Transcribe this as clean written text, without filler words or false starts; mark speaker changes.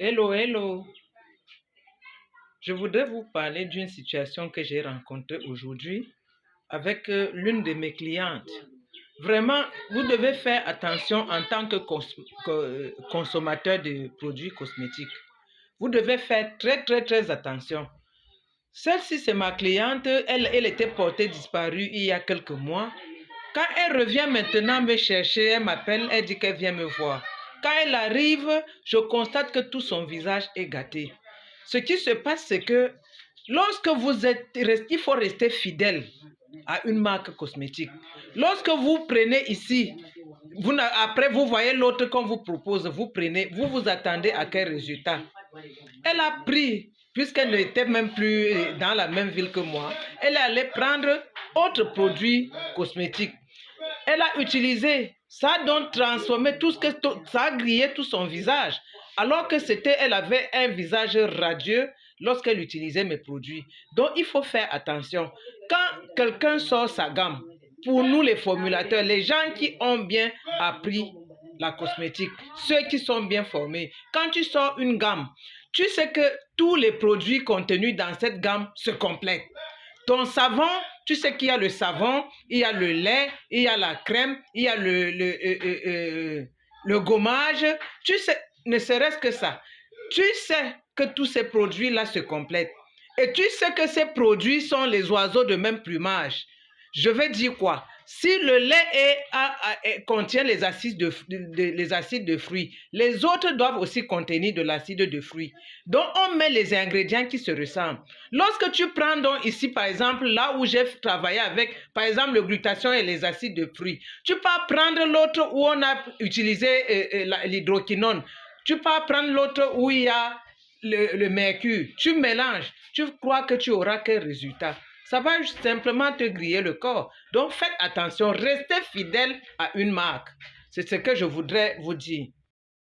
Speaker 1: Hello, hello. Je voudrais vous parler d'une situation que j'ai rencontrée aujourd'hui avec l'une de mes clientes. Vraiment, vous devez faire attention en tant que consommateur de produits cosmétiques. Vous devez faire très attention. Celle-ci, c'est ma cliente. Elle était portée disparue il y a quelques mois. Quand elle revient maintenant me chercher, elle m'appelle, elle dit qu'elle vient me voir. Quand elle arrive, je constate que tout son visage est gâté. Ce qui se passe, c'est que lorsque vous êtes, il faut rester fidèle à une marque cosmétique. Lorsque vous prenez ici, après vous voyez l'autre qu'on vous propose, vous prenez, vous vous attendez à quel résultat? Elle a pris, puisqu'elle n'était même plus dans la même ville que moi, elle est allée prendre autre produit cosmétique. Elle a utilisé, ça a donc transformé tout ce que ça a grillé tout son visage. Alors que elle avait un visage radieux lorsqu'elle utilisait mes produits. Donc il faut faire attention. Quand quelqu'un sort sa gamme, pour nous les formulateurs, les gens qui ont bien appris la cosmétique, ceux qui sont bien formés, quand tu sors une gamme, tu sais que tous les produits contenus dans cette gamme se complètent. Ton savon, tu sais qu'il y a le savon, il y a le lait, il y a la crème, il y a le gommage. Tu sais, ne serait-ce que ça. Tu sais que tous ces produits-là se complètent. Et tu sais que ces produits sont les oiseaux de même plumage. Je veux dire quoi? Si le lait contient les acides de fruits, les autres doivent aussi contenir de l'acide de fruits. Donc, on met les ingrédients qui se ressemblent. Lorsque tu prends donc ici, par exemple, là où j'ai travaillé avec, par exemple, le glutathion et les acides de fruits, tu peux prendre l'autre où on a utilisé l'hydroquinone. Tu peux prendre l'autre où il y a le mercure. Tu mélanges. Tu crois que tu auras quel résultat? Ça va simplement te griller le corps. Donc, faites attention, restez fidèle à une marque. C'est ce que je voudrais vous dire.